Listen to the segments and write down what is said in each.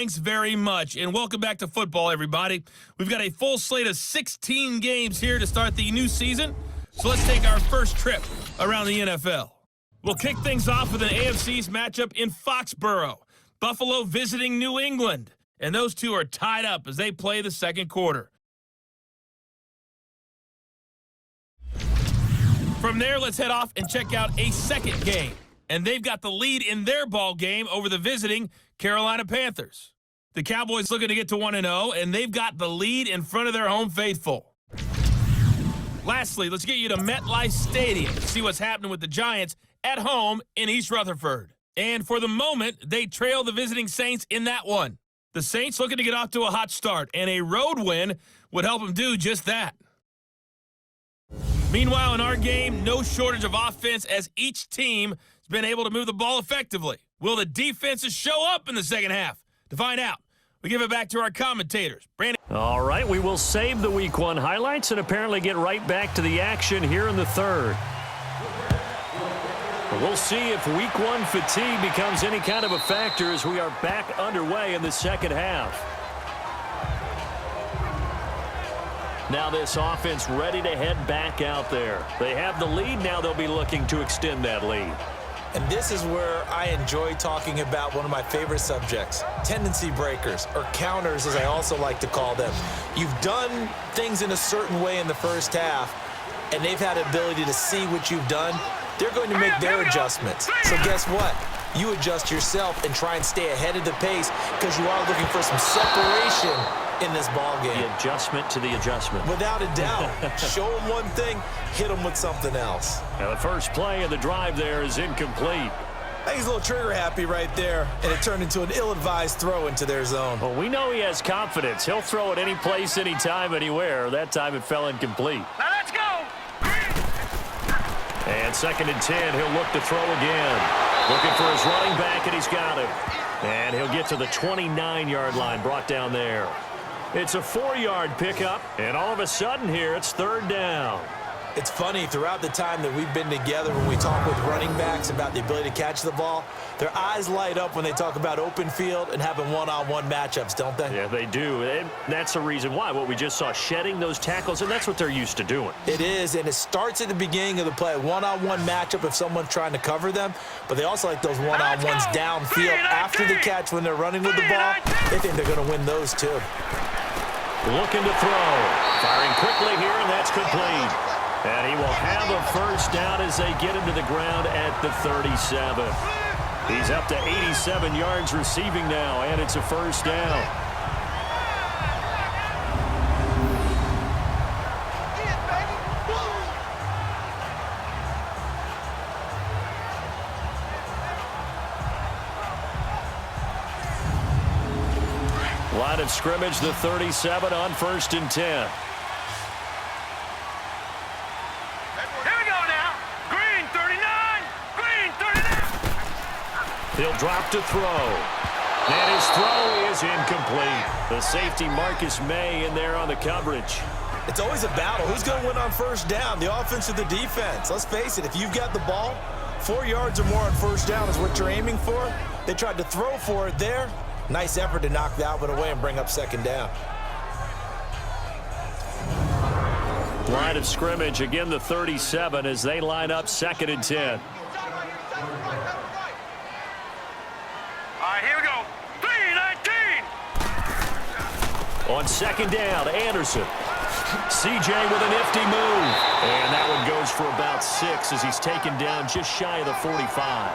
Thanks very much, and welcome back to football, everybody. We've got a full slate of 16 games here to start the new season, so let's take our first trip around the NFL. We'll kick things off with an AFC East matchup in Foxborough. Buffalo visiting New England, and those two are tied up as they play the second quarter. From there, let's head off and check out a second game, and they've got the lead in their ball game over the visiting Carolina Panthers. The Cowboys looking to get to 1-0, and they've got the lead in front of their home faithful. Lastly, let's get you to MetLife Stadium to see what's happening with the Giants at home in East Rutherford. And for the moment, they trail the visiting Saints in that one. The Saints looking to get off to a hot start, and a road win would help them do just that. Meanwhile, in our game, no shortage of offense as each team has been able to move the ball effectively. Will the defenses show up in the second half? To find out, we give it back to our commentators. Brandon. All right, we will save the Week 1 highlights and apparently get right back to the action here in the third. We'll see if Week 1 fatigue becomes any kind of a factor as we are back underway in the second half. Now this offense ready to head back out there. They have the lead. Now they'll be looking to extend that lead. And this is where I enjoy talking about one of my favorite subjects, tendency breakers, or counters as I also like to call them. You've done things in a certain way in the first half, and they've had the ability to see what you've done. They're going to make their adjustments. So guess what? You adjust yourself and try and stay ahead of the pace because you are looking for some separation in this ball game. The adjustment to the adjustment. Without a doubt. Show them one thing, hit them with something else. Now the first play of the drive there is incomplete. I think he's a little trigger happy right there, and it turned into an ill-advised throw into their zone. Well, we know he has confidence. He'll throw it any place, anytime, anywhere. That time it fell incomplete. Now let's go! And 2nd and 10, he'll look to throw again. Looking for his running back, and he's got it. And he'll get to the 29-yard line, brought down there. It's a 4-yard pickup, and all of a sudden here, it's 3rd down. It's funny, throughout the time that we've been together, when we talk with running backs about the ability to catch the ball, their eyes light up when they talk about open field and having one-on-one matchups, don't they? Yeah, they do. And that's the reason why. What we just saw, shedding those tackles, and that's what they're used to doing. It is, and it starts at the beginning of the play. One-on-one matchup if someone's trying to cover them, but they also like those one-on-ones downfield after the catch when they're running with the ball. They think they're going to win those too. Looking to throw. Firing quickly here, and that's complete. And he will have a first down as they get into the ground at the 37. He's up to 87 yards receiving now, and it's a first down. Line of scrimmage, the 37 on 1st and 10. He'll drop to throw. And his throw is incomplete. The safety Marcus May in there on the coverage. It's always a battle. Who's going to win on first down, the offense or the defense? Let's face it, if you've got the ball, 4 yards or more on first down is what you're aiming for. They tried to throw for it there. Nice effort to knock that one away and bring up 2nd down. Line of scrimmage, again the 37 as they line up 2nd and 10. Here we go. 3-19. On 2nd down, Anderson. CJ with a nifty move. And that one goes for about 6 as he's taken down just shy of the 45.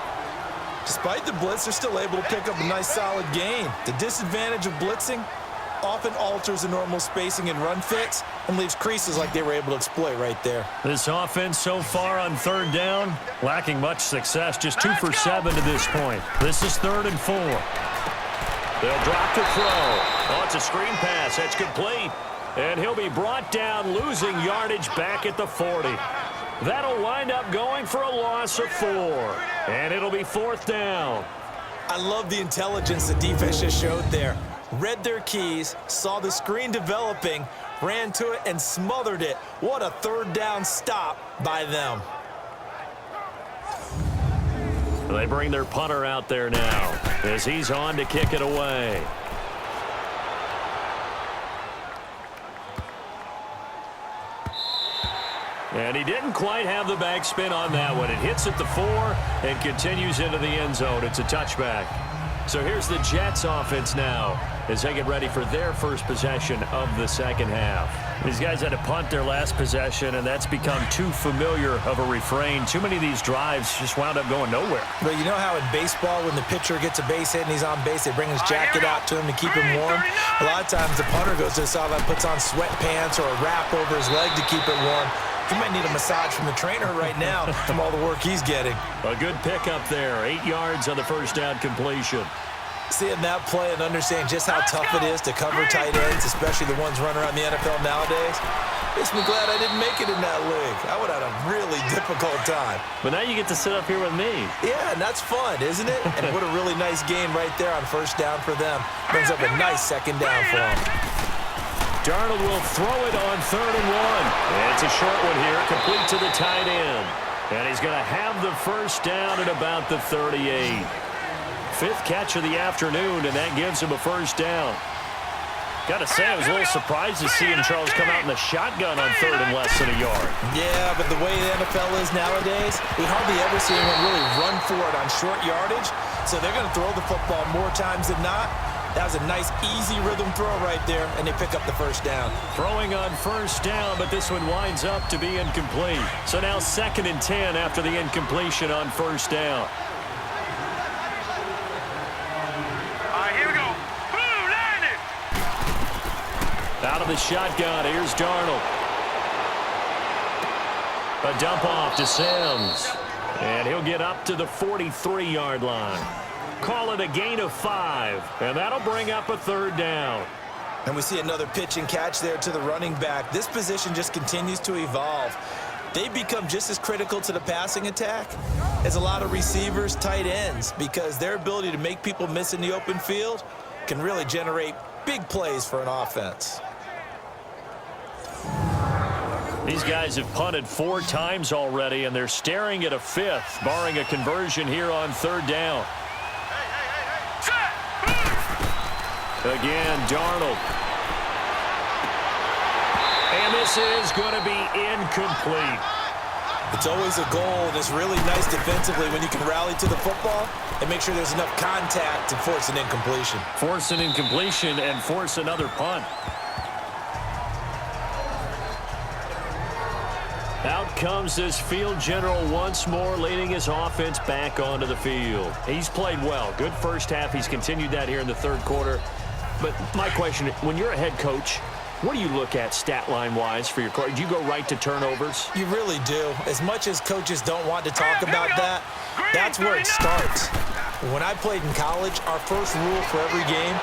Despite the blitz, they're still able to pick up a nice solid gain. The disadvantage of blitzing often alters the normal spacing and run fits and leaves creases like they were able to exploit right there. This offense so far on 3rd down, lacking much success, just 2 for 7 to this point. This is 3rd and 4. They'll drop to throw. Oh, it's a screen pass. That's complete. And he'll be brought down, losing yardage back at the 40. That'll wind up going for a loss of 4. And it'll be 4th down. I love the intelligence the defense just showed there. Read their keys, saw the screen developing, ran to it, and smothered it. What a 3rd down stop by them. They bring their punter out there now as he's on to kick it away. And he didn't quite have the backspin on that one. It hits at the 4 and continues into the end zone. It's a touchback. So here's the Jets offense now as they get ready for their first possession of the second half. These guys had to punt their last possession, and that's become too familiar of a refrain. Too many of these drives just wound up going nowhere. But you know how in baseball, when the pitcher gets a base hit and he's on base, they bring his jacket out to him to keep him warm? A lot of times the punter goes to the sideline, puts on sweatpants or a wrap over his leg to keep it warm. He might need a massage from the trainer right now from all the work he's getting. A good pickup there. 8 yards on the first down completion. Seeing that play and understanding just how tough it is to cover tight ends, especially the ones running around the NFL nowadays, makes me glad I didn't make it in that league. I would have had a really difficult time. But now you get to sit up here with me. Yeah, and that's fun, isn't it? And what a really nice game right there on first down for them. Brings up a nice second down for them. Darnold will throw it on 3rd and 1. It's a short one here, complete to the tight end. And he's going to have the first down at about the 38. 5th catch of the afternoon, and that gives him a first down. Got to say, I was a little surprised to see him, Charles, come out in the shotgun on 3rd and less than a yard. Yeah, but the way the NFL is nowadays, we hardly ever see anyone really run for it on short yardage. So they're going to throw the football more times than not. That was a nice, easy rhythm throw right there, and they pick up the first down. Throwing on first down, but this one winds up to be incomplete. So now 2nd and 10 after the incompletion on first down. Here we go. Boom, landed. Out of the shotgun, here's Darnold. A dump off to Sims. And he'll get up to the 43-yard line. Call it a gain of 5, and that'll bring up a 3rd down. And we see another pitch and catch there to the running back. This position just continues to evolve. They become just as critical to the passing attack as a lot of receivers, tight ends, because their ability to make people miss in the open field can really generate big plays for an offense. These guys have punted 4 times already, and they're staring at a 5th, barring a conversion here on 3rd down. Again, Darnold. And this is going to be incomplete. It's always a goal, and it's really nice defensively when you can rally to the football and make sure there's enough contact to force an incompletion. Force an incompletion and force another punt. Out comes this field general once more, leading his offense back onto the field. He's played well. Good first half. He's continued that here in the 3rd quarter. But my question, when you're a head coach, what do you look at stat line-wise for your court? Do you go right to turnovers? You really do. As much as coaches don't want to talk about that, that's where it starts. When I played in college, our first rule for every game,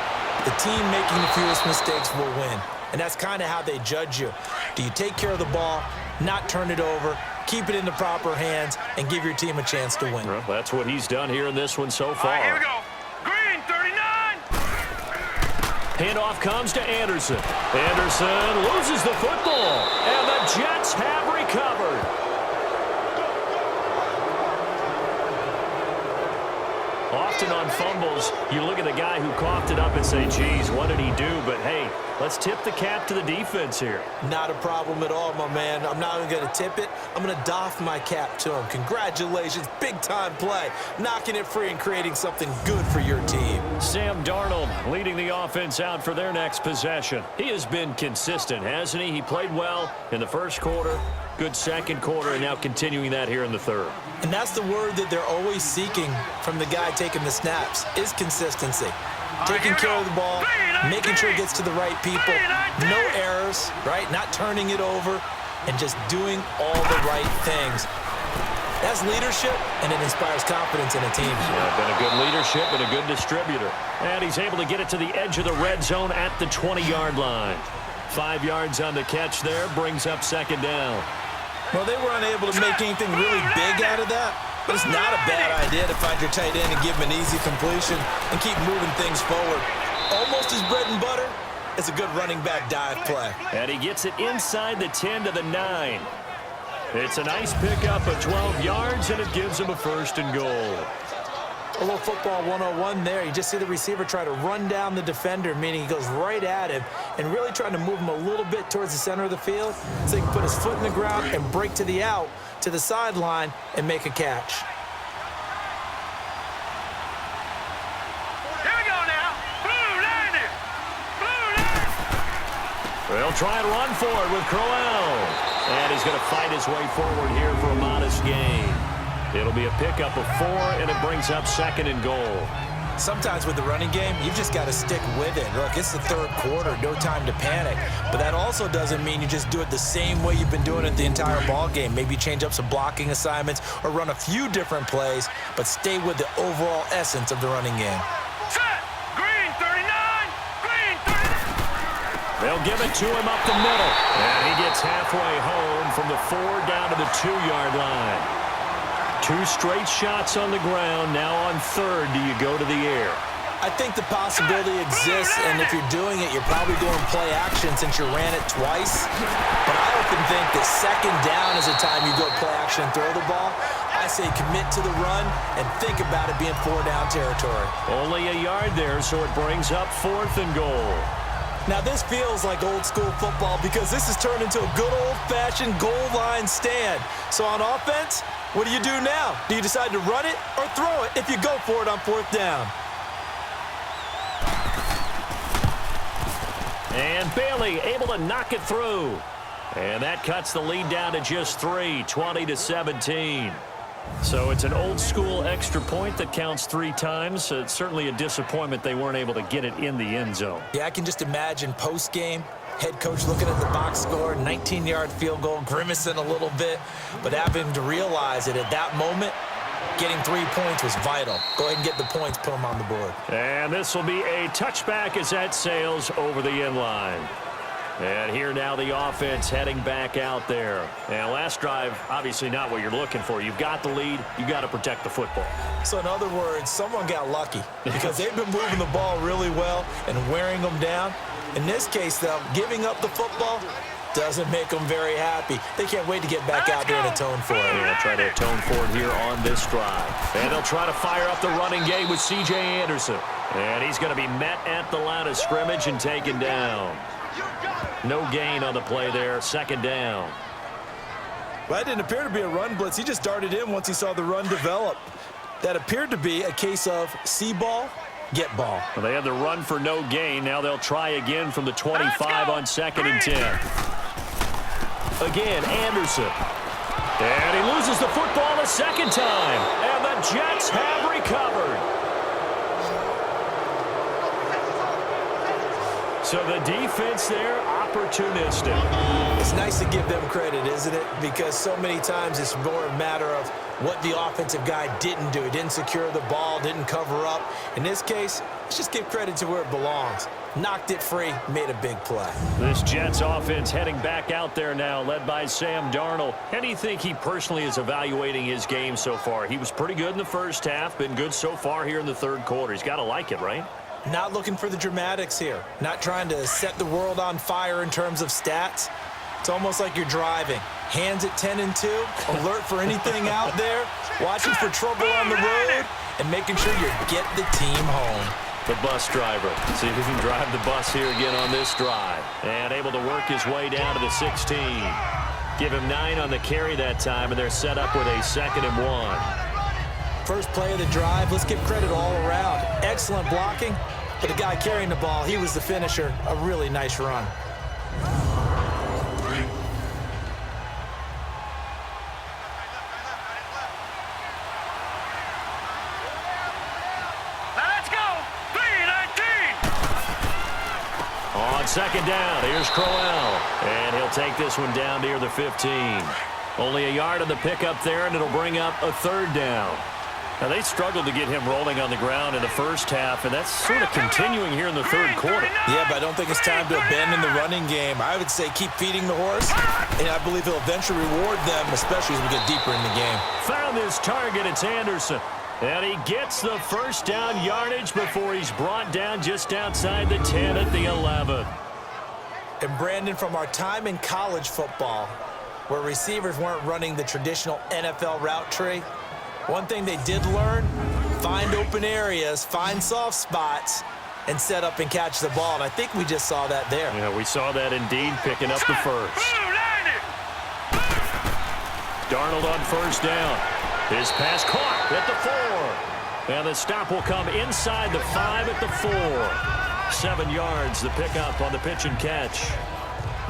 the team making the fewest mistakes will win. And that's kind of how they judge you. Do you take care of the ball, not turn it over, keep it in the proper hands, and give your team a chance to win? Well, that's what he's done here in this one so far. Here we go. Green, 39. Handoff comes to Anderson. Anderson loses the football, and the Jets have recovered. Often on fumbles, you look at the guy who coughed it up and say, geez, what did he do? But, hey, let's tip the cap to the defense here. Not a problem at all, my man. I'm not even going to tip it. I'm going to doff my cap to him. Congratulations. Big-time play. Knocking it free and creating something good for your team. Sam Darnold leading the offense out for their next possession. He has been consistent, hasn't he? He played well in the first quarter, good second quarter, and now continuing that here in the 3rd. And that's the word that they're always seeking from the guy taking the snaps, is consistency. Taking care of the ball, making sure it gets to the right people, no errors, right? Not turning it over, and just doing all the right things. That's leadership, and it inspires confidence in a team. Yeah, been a good leadership and a good distributor. And he's able to get it to the edge of the red zone at the 20-yard line. 5 yards on the catch there, brings up 2nd down. Well, they were unable to make anything really big out of that, but it's not a bad idea to find your tight end and give him an easy completion and keep moving things forward. Almost his bread and butter is a good running back dive play. And he gets it inside the 10 to the 9. It's a nice pickup of 12 yards, and it gives him a 1st and goal. A little football 101 there. You just see the receiver try to run down the defender, meaning he goes right at him and really trying to move him a little bit towards the center of the field so he can put his foot in the ground and break to the out, to the sideline, and make a catch. Here we go now. Blue line it. Blue line. They'll try and run for it with Crowell. And he's going to fight his way forward here for a modest gain. It'll be a pickup of 4, and it brings up 2nd and goal. Sometimes with the running game, you've just got to stick with it. Look, it's the third quarter, no time to panic. But that also doesn't mean you just do it the same way you've been doing it the entire ball game. Maybe change up some blocking assignments or run a few different plays, but stay with the overall essence of the running game. Set. Green 39. Green 39. They'll give it to him up the middle. And he gets halfway home from the 4 down to the 2-yard line. 2 straight shots on the ground. Now on 3rd, do you go to the air? I think the possibility exists, and if you're doing it, you're probably doing play action since you ran it twice. But I often think that 2nd down is the time you go play action and throw the ball. I say commit to the run and think about it being 4-down territory. Only a yard there, so it brings up 4th and goal. Now, this feels like old-school football because this has turned into a good old-fashioned goal line stand. So on offense, what do you do now? Do you decide to run it or throw it if you go for it on 4th down? And Bailey able to knock it through. And that cuts the lead down to just 3, 20-17. So it's an old-school extra point that counts 3 times. So it's certainly a disappointment they weren't able to get it in the end zone. Yeah, I can just imagine post-game, head coach looking at the box score, 19-yard field goal, grimacing a little bit, but having to realize that at that moment, getting 3 points was vital. Go ahead and get the points, put them on the board. And this will be a touchback as that sails over the end line. And here now the offense heading back out there. And last drive, obviously not what you're looking for. You've got the lead. You've got to protect the football. So in other words, someone got lucky because they've been moving the ball really well and wearing them down. In this case, though, giving up the football doesn't make them very happy. They can't wait to get back out there and atone for it. Yeah, try to atone for it here on this drive. And they'll try to fire up the running game with C.J. Anderson. And he's going to be met at the line of scrimmage and taken down. No gain on the play there, 2nd down. Well, that didn't appear to be a run blitz. He just darted in once he saw the run develop. That appeared to be a case of see ball, get ball. Well, they had the run for no gain. Now they'll try again from the 25 on 2nd and 10. Again, Anderson. And he loses the football a 2nd time. And the Jets have recovered. So the defense there, opportunistic. It's nice to give them credit, isn't it? Because so many times it's more a matter of what the offensive guy didn't do. He didn't secure the ball, didn't cover up. In this case, let's just give credit to where it belongs. Knocked it free, made a big play. This Jets offense heading back out there now, led by Sam Darnold. How do you think he personally is evaluating his game so far? He was pretty good in the first half, been good so far here in the 3rd quarter. He's got to like it, right? Not looking for the dramatics here. Not trying to set the world on fire in terms of stats. It's almost like you're driving. Hands at 10 and 2, alert for anything out there, watching for trouble on the road, and making sure you get the team home. The bus driver. See if he can drive the bus here again on this drive. And able to work his way down to the 16. Give him 9 on the carry that time, and they're set up with a 2nd and 1. First play of the drive, let's give credit all around. Excellent blocking, but the guy carrying the ball, he was the finisher. A really nice run. Let's go. 3-19. On 2nd down, here's Crowell. And he'll take this one down near the 15. Only a yard on the pickup there, and it'll bring up a 3rd down. Now, they struggled to get him rolling on the ground in the first half, and that's sort of continuing here in the 3rd quarter. Yeah, but I don't think it's time to abandon the running game. I would say keep feeding the horse, and I believe he'll eventually reward them, especially as we get deeper in the game. Found his target, it's Anderson. And he gets the 1st down yardage before he's brought down just outside the 10 at the 11. And Brandon, from our time in college football, where receivers weren't running the traditional NFL route tree, one thing they did learn, find open areas, find soft spots, and set up and catch the ball. And I think we just saw that there. Yeah, we saw that indeed, picking up the first. Darnold on first down. His pass caught at the 4. And the stop will come inside the 5 at the 4. 7 yards, the pickup on the pitch and catch.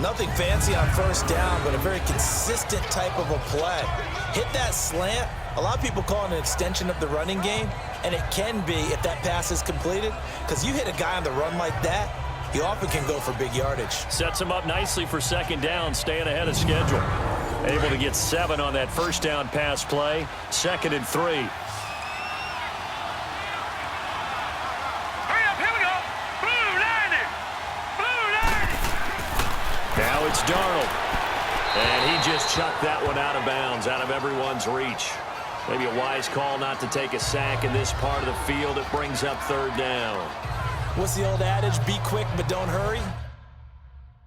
Nothing fancy on first down, but a very consistent type of a play. Hit that slant. A lot of people call it an extension of the running game, and it can be if that pass is completed, because you hit a guy on the run like that, you often can go for big yardage. Sets him up nicely for second down, staying ahead of schedule. Able to get 7 on that first down pass play. 2nd and 3. Hurry up, here we go. Blue 90. Blue 90. Now it's Darnold. And he just chucked that one out of bounds, out of everyone's reach. Maybe a wise call not to take a sack in this part of the field. It brings up 3rd down. What's the old adage? Be quick, but don't hurry.